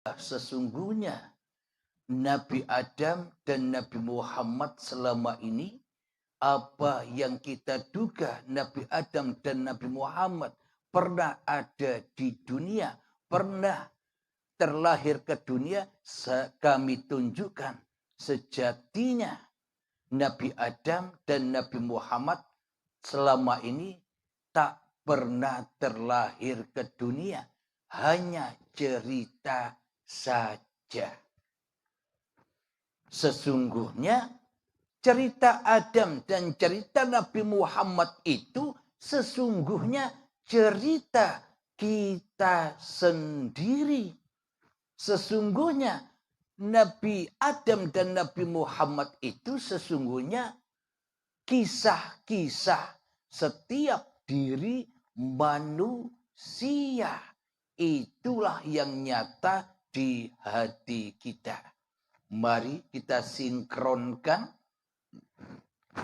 Sesungguhnya Nabi Adam dan Nabi Muhammad selama ini, apa yang kita duga Nabi Adam dan Nabi Muhammad pernah ada di dunia, pernah terlahir ke dunia, kami tunjukkan sejatinya Nabi Adam dan Nabi Muhammad selama ini tak pernah terlahir ke dunia, hanya cerita saja. Sesungguhnya cerita Adam dan cerita Nabi Muhammad itu sesungguhnya cerita kita sendiri. Sesungguhnya Nabi Adam dan Nabi Muhammad itu sesungguhnya kisah-kisah setiap diri manusia. Itulah yang nyata di hati kita. Mari kita sinkronkan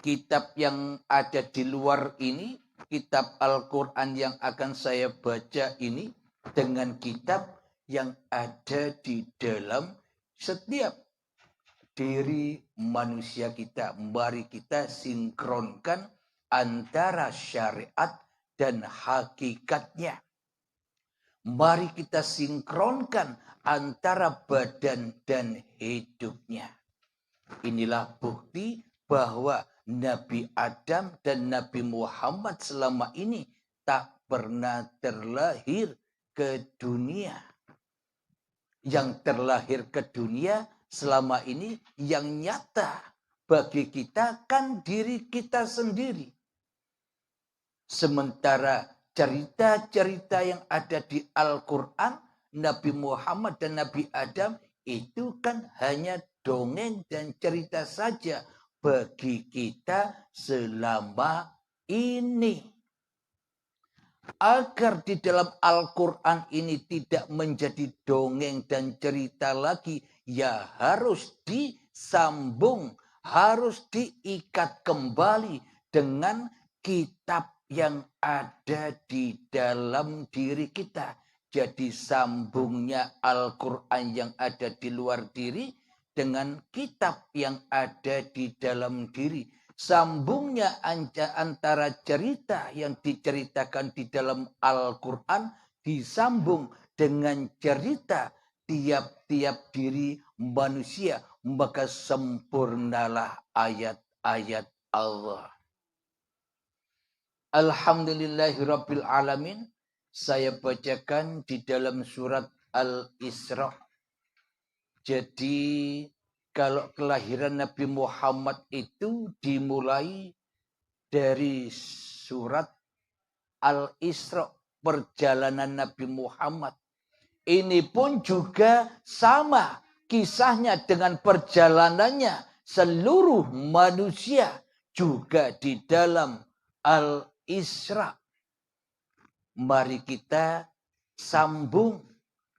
kitab yang ada di luar ini, kitab Al-Quran yang akan saya baca ini, dengan kitab yang ada di dalam setiap diri manusia kita. Mari kita sinkronkan antara syariat dan hakikatnya. Mari kita sinkronkan antara badan dan hidupnya. Inilah bukti bahwa Nabi Adam dan Nabi Muhammad selama ini tak pernah terlahir ke dunia. Yang terlahir ke dunia selama ini yang nyata bagi kita kan diri kita sendiri. Sementara cerita-cerita yang ada di Al-Quran, Nabi Muhammad dan Nabi Adam itu kan hanya dongeng dan cerita saja bagi kita selama ini. Agar di dalam Al-Quran ini tidak menjadi dongeng dan cerita lagi, ya harus disambung, harus diikat kembali dengan kitab yang ada di dalam diri kita. Jadi sambungnya Al-Quran yang ada di luar diri dengan kitab yang ada di dalam diri. Sambungnya antara cerita yang diceritakan di dalam Al-Quran disambung dengan cerita tiap-tiap diri manusia. Maka sempurnalah ayat-ayat Allah. Alhamdulillahirabbil alamin. Saya bacakan di dalam surat Al-Isra. Jadi kalau kelahiran Nabi Muhammad itu dimulai dari surat Al-Isra, perjalanan Nabi Muhammad. Ini pun juga sama kisahnya dengan perjalanannya seluruh manusia juga di dalam Al-Isra. Mari kita sambung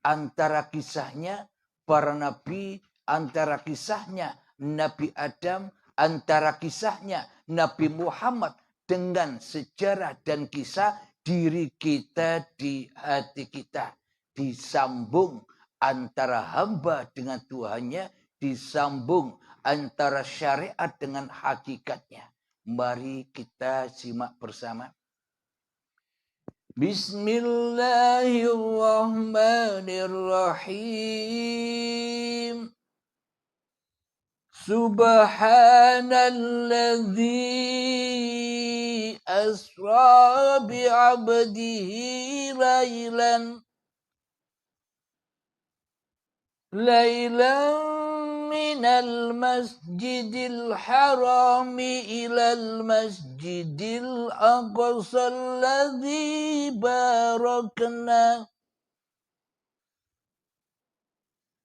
antara kisahnya para nabi, antara kisahnya Nabi Adam, antara kisahnya Nabi Muhammad dengan sejarah dan kisah diri kita di hati kita. Disambung antara hamba dengan Tuhannya, disambung antara syariat dengan hakikatnya. Mari kita simak bersama. Bismillahirrahmanirrahim. Subhanalladzi asra bi'abdihi laylan minal masjidil harami ilal masjidil aqsa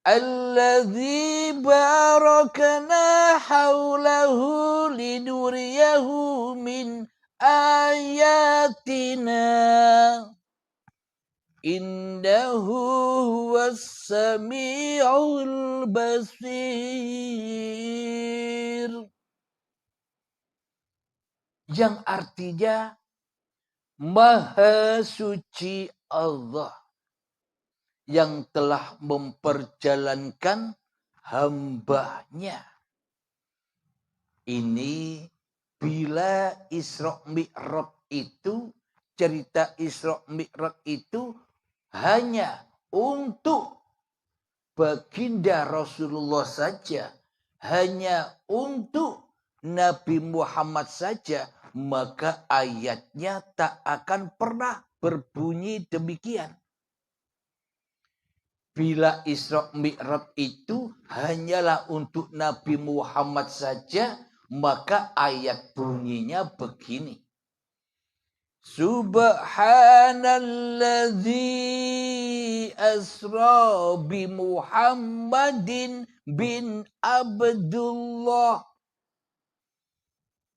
alladzi barakna hawlahu linuriyahu min ayatina innahu huwas sami'ul basir. Yang artinya Maha Suci Allah yang telah memperjalankan hambanya. Ini bila Isra Mi'raj itu, cerita Isra Mi'raj itu hanya untuk baginda Rasulullah saja, hanya untuk Nabi Muhammad saja, maka ayatnya tak akan pernah berbunyi demikian. Bila Isra Mi'raj itu hanyalah untuk Nabi Muhammad saja, maka ayat bunyinya begini. Subhanalladzi asra bi Muhammadin bin Abdullah.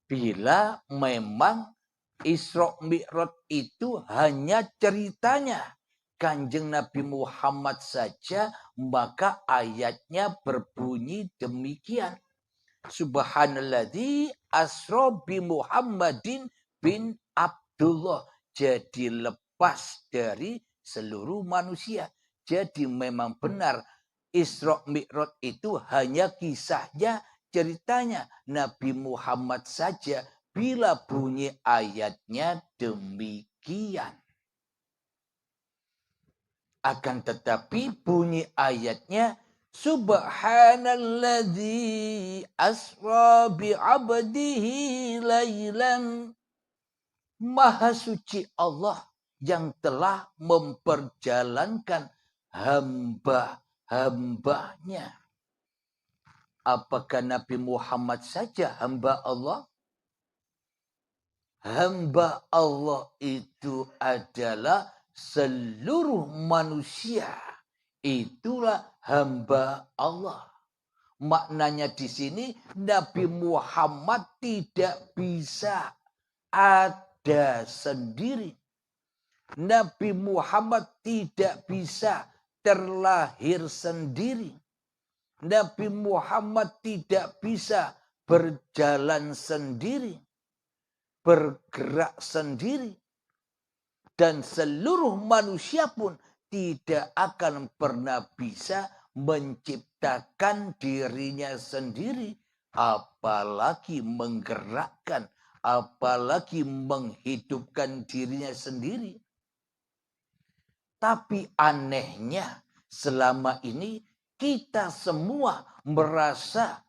Bila memang Isra Mi'raj itu hanya ceritanya Kanjeng Nabi Muhammad saja, maka ayatnya berbunyi demikian. Subhanalladzi asra bi Muhammadin bin Abdullah. Jadi lepas dari seluruh manusia. Jadi memang benar Isra Mi'raj itu hanya kisahnya, ceritanya Nabi Muhammad saja, bila bunyi ayatnya demikian. Akan tetapi bunyi ayatnya Subhanalladzi asra bi'abdihi laylan. Maha suci Allah yang telah memperjalankan hamba-hambanya. Apakah Nabi Muhammad saja hamba Allah? Hamba Allah itu adalah seluruh manusia. Itulah hamba Allah. Maknanya di sini Nabi Muhammad tidak bisa ada sendiri. Nabi Muhammad tidak bisa terlahir sendiri. Nabi Muhammad tidak bisa berjalan sendiri, bergerak sendiri. Dan seluruh manusia pun tidak akan pernah bisa menciptakan dirinya sendiri, apalagi menggerakkan, apalagi menghidupkan dirinya sendiri. Tapi anehnya selama ini kita semua merasa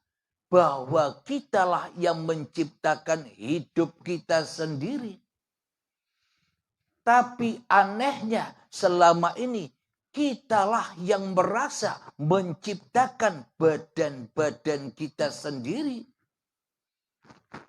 bahwa kitalah yang menciptakan hidup kita sendiri. Tapi anehnya selama ini kitalah yang merasa menciptakan badan-badan kita sendiri.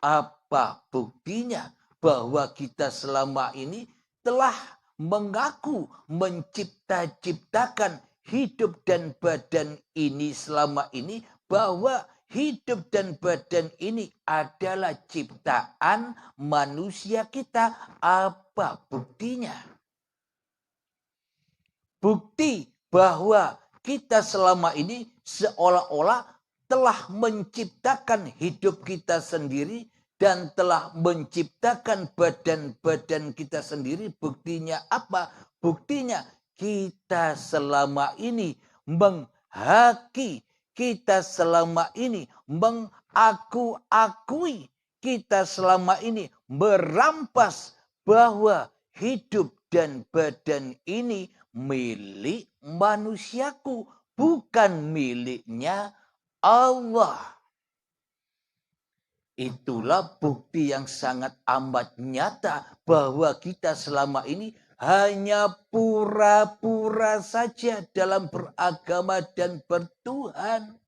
Apa buktinya bahwa kita selama ini telah mengaku menciptakan hidup dan badan ini selama ini, bahwa hidup dan badan ini adalah ciptaan manusia kita. Apa buktinya? Bukti bahwa kita selama ini seolah-olah telah menciptakan hidup kita sendiri dan telah menciptakan badan-badan kita sendiri. Buktinya apa? Buktinya kita selama ini menghaki, kita selama ini mengaku-akui, kita selama ini merampas bahwa hidup dan badan ini milik manusiaku, bukan miliknya Allah. Itulah bukti yang sangat amat nyata bahwa kita selama ini hanya pura-pura saja dalam beragama dan bertuhan.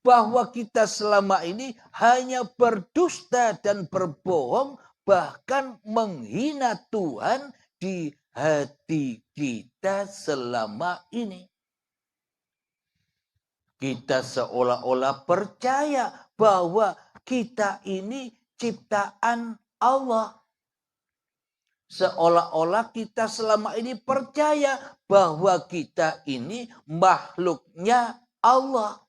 Bahwa kita selama ini hanya berdusta dan berbohong, bahkan menghina Tuhan di hati kita selama ini. Kita seolah-olah percaya bahwa kita ini ciptaan Allah. Seolah-olah kita selama ini percaya bahwa kita ini makhluknya Allah.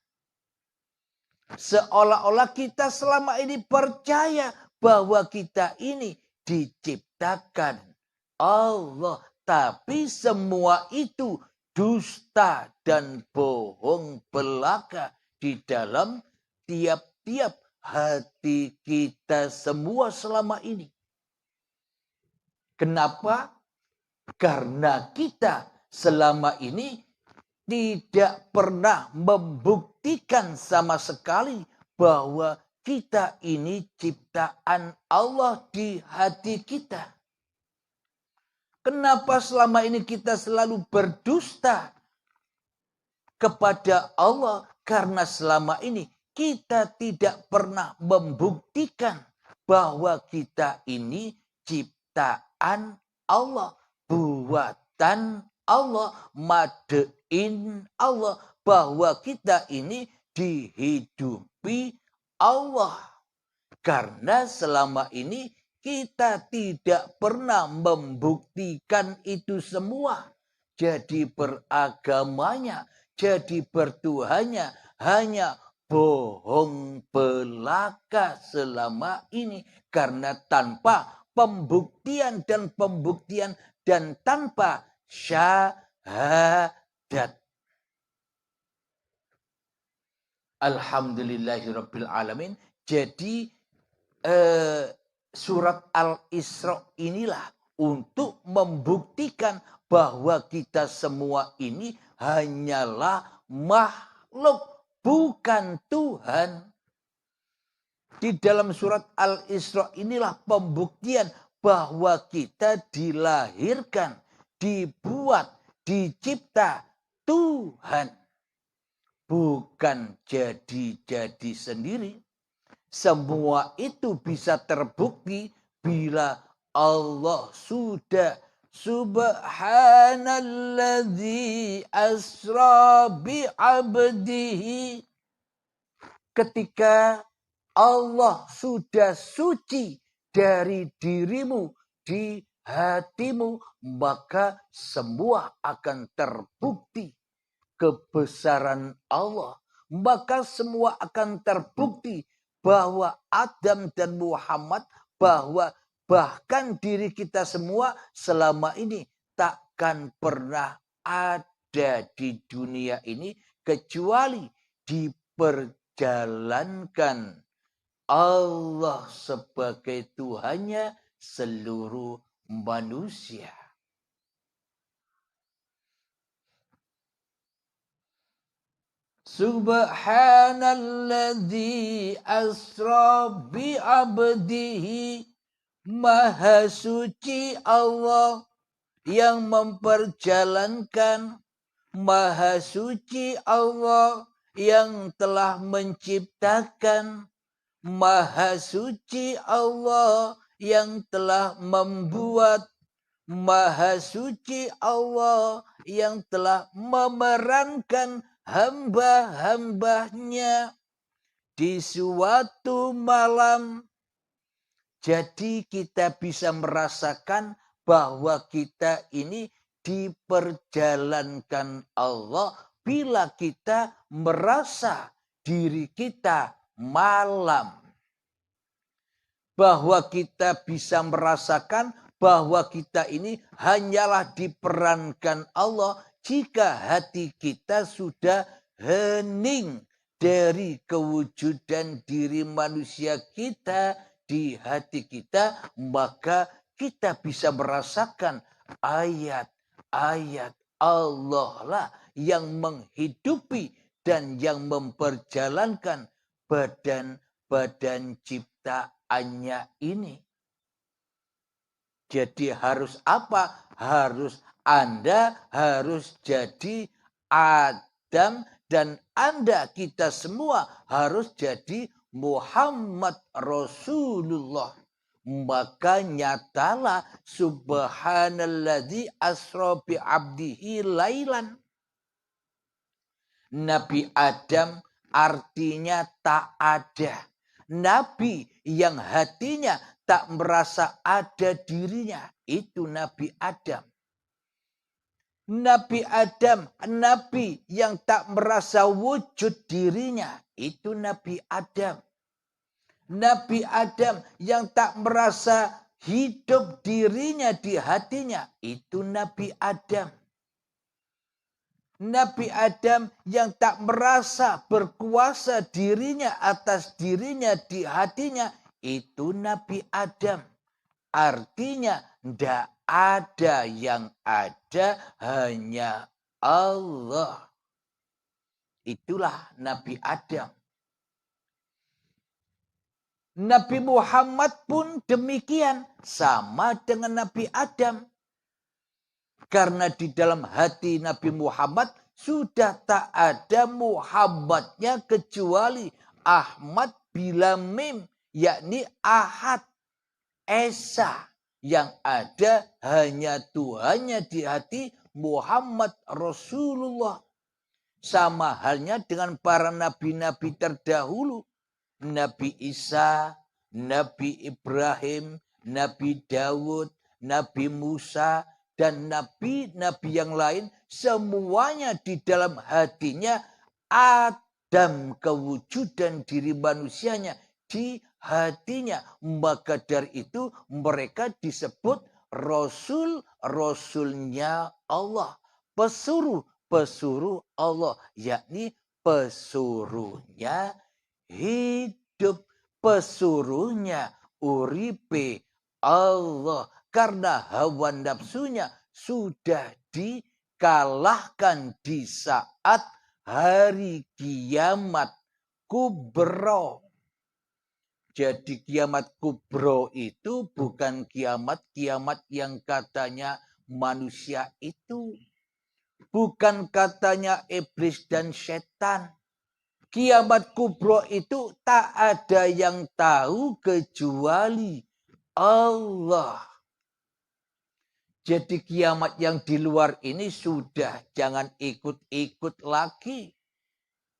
Seolah-olah kita selama ini percaya bahwa kita ini diciptakan Allah. Tapi semua itu dusta dan bohong belaka di dalam tiap-tiap hati kita semua selama ini. Kenapa? Karena kita selama ini tidak pernah membuktikan sama sekali bahwa kita ini ciptaan Allah di hati kita. Kenapa selama ini kita selalu berdusta kepada Allah? Karena selama ini kita tidak pernah membuktikan bahwa kita ini ciptaan Allah, buatan Allah, madein Allah, bahwa kita ini dihidupi Allah. Karena selama ini kita tidak pernah membuktikan itu semua. Jadi beragamanya, jadi bertuhannya hanya bohong belaka selama ini. Karena tanpa pembuktian dan tanpa syahadat. Alhamdulillahirabbil alamin. Jadi surat Al-Isra inilah untuk membuktikan bahwa kita semua ini hanyalah makhluk, bukan Tuhan. Di dalam surat Al-Isra inilah pembuktian bahwa kita dilahirkan, dibuat, dicipta Tuhan. Bukan jadi-jadi sendiri. Semua itu bisa terbukti bila Allah sudah subhanalladzi asra bi'abdihi. Ketika Allah sudah suci dari dirimu, di hatimu, maka semua akan terbukti kebesaran Allah. Maka semua akan terbukti bahwa Adam dan Muhammad, bahwa bahkan diri kita semua selama ini takkan pernah ada di dunia ini kecuali diperjalankan Allah sebagai Tuhannya seluruh manusia. Subhanalladzi asra bi'abdihi. Maha suci Allah yang memperjalankan. Maha suci Allah yang telah menciptakan. Maha suci Allah yang telah membuat. Maha suci Allah yang telah memerankan hamba-hambanya di suatu malam. Jadi kita bisa merasakan bahwa kita ini diperjalankan Allah bila kita merasa diri kita malam. Bahwa kita bisa merasakan bahwa kita ini hanyalah diperankan Allah jika hati kita sudah hening dari kewujudan diri manusia kita di hati kita, maka kita bisa merasakan ayat-ayat Allah lah yang menghidupi dan yang memperjalankan badan-badan ciptaannya ini. Jadi harus apa? Anda harus jadi Adam dan Anda, kita semua harus jadi Muhammad Rasulullah. Maka nyatalah subhanalladzi asra bi'abdihi lailan. Nabi Adam artinya tak ada. Nabi yang hatinya tak merasa ada dirinya, itu Nabi Adam. Nabi Adam, Nabi yang tak merasa wujud dirinya, itu Nabi Adam. Nabi Adam yang tak merasa hidup dirinya di hatinya, itu Nabi Adam. Nabi Adam yang tak merasa berkuasa dirinya atas dirinya di hatinya, itu Nabi Adam. Artinya tidak ada, yang ada hanya Allah. Itulah Nabi Adam. Nabi Muhammad pun demikian, sama dengan Nabi Adam. Karena di dalam hati Nabi Muhammad sudah tak ada Muhammadnya kecuali Ahmad bila mim, yakni Ahad, Esa. Yang ada hanya Tuhannya di hati Muhammad Rasulullah. Sama halnya dengan para nabi-nabi terdahulu. Nabi Isa, Nabi Ibrahim, Nabi Daud, Nabi Musa, dan nabi-nabi yang lain, semuanya di dalam hatinya Adam, kewujudan diri manusianya di hatinya. Maka dari itu mereka disebut Rasul-Rasulnya Allah. Pesuruh-pesuruh Allah, yakni pesuruhnya hidup, pesuruhnya uripe Allah. Karena hawa nafsunya sudah dikalahkan di saat hari kiamat kubro. Jadi kiamat kubro itu bukan kiamat-kiamat yang katanya manusia itu. Bukan katanya iblis dan setan. Kiamat kubro itu tak ada yang tahu kecuali Allah. Jadi kiamat yang di luar ini sudah jangan ikut-ikut lagi.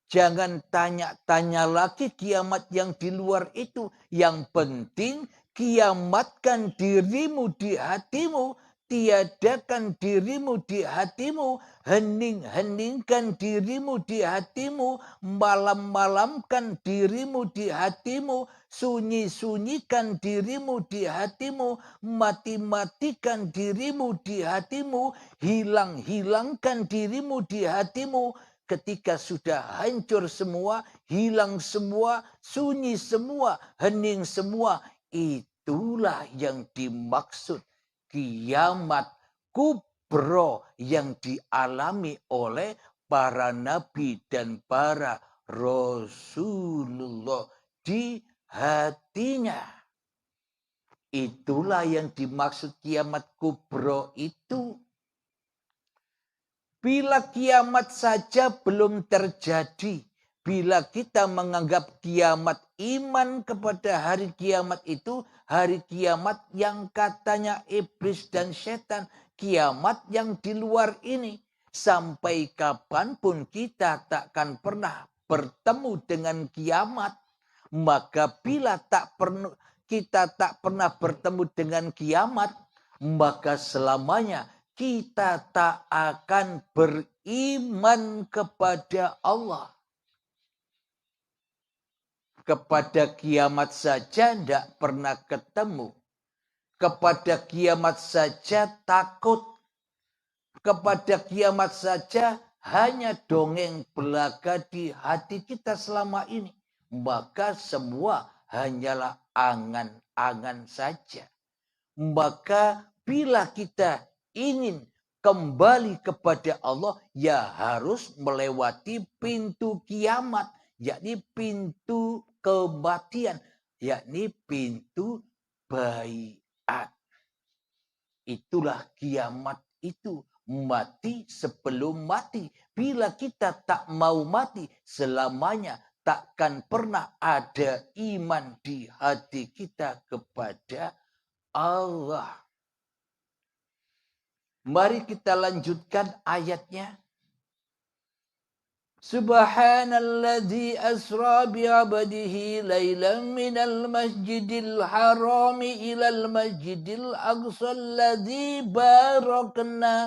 Jangan tanya-tanya lagi kiamat yang di luar itu. Yang penting kiamatkan dirimu di hatimu. Tiadakan dirimu di hatimu, hening-heningkan dirimu di hatimu, malam-malamkan dirimu di hatimu, sunyi-sunyikan dirimu di hatimu, mati-matikan dirimu di hatimu, hilang-hilangkan dirimu di hatimu. Ketika sudah hancur semua, hilang semua, sunyi semua, hening semua, itulah yang dimaksud kiamat kubro yang dialami oleh para nabi dan para Rasulullah di hatinya. Itulah yang dimaksud kiamat kubro itu. Bila kiamat saja belum terjadi, bila kita menganggap kiamat iman kepada hari kiamat itu, hari kiamat yang katanya iblis dan setan, kiamat yang di luar ini, sampai kapanpun kita takkan pernah bertemu dengan kiamat. Maka bila kita tak pernah bertemu dengan kiamat, maka selamanya kita tak akan beriman kepada Allah. Kepada kiamat saja tidak pernah ketemu. Kepada kiamat saja takut. Kepada kiamat saja hanya dongeng belaka di hati kita selama ini. Maka semua hanyalah angan-angan saja. Maka bila kita ingin kembali kepada Allah, ya harus melewati pintu kiamat, yakni pintu kematian, yakni pintu baiat. Itulah kiamat itu, mati sebelum mati. Bila kita tak mau mati selamanya, takkan pernah ada iman di hati kita kepada Allah. Mari kita lanjutkan ayatnya. Subhanalladzi asra bi'abdihi laylan minal masjidil harami ilal masjidil aqsa alladzi barakna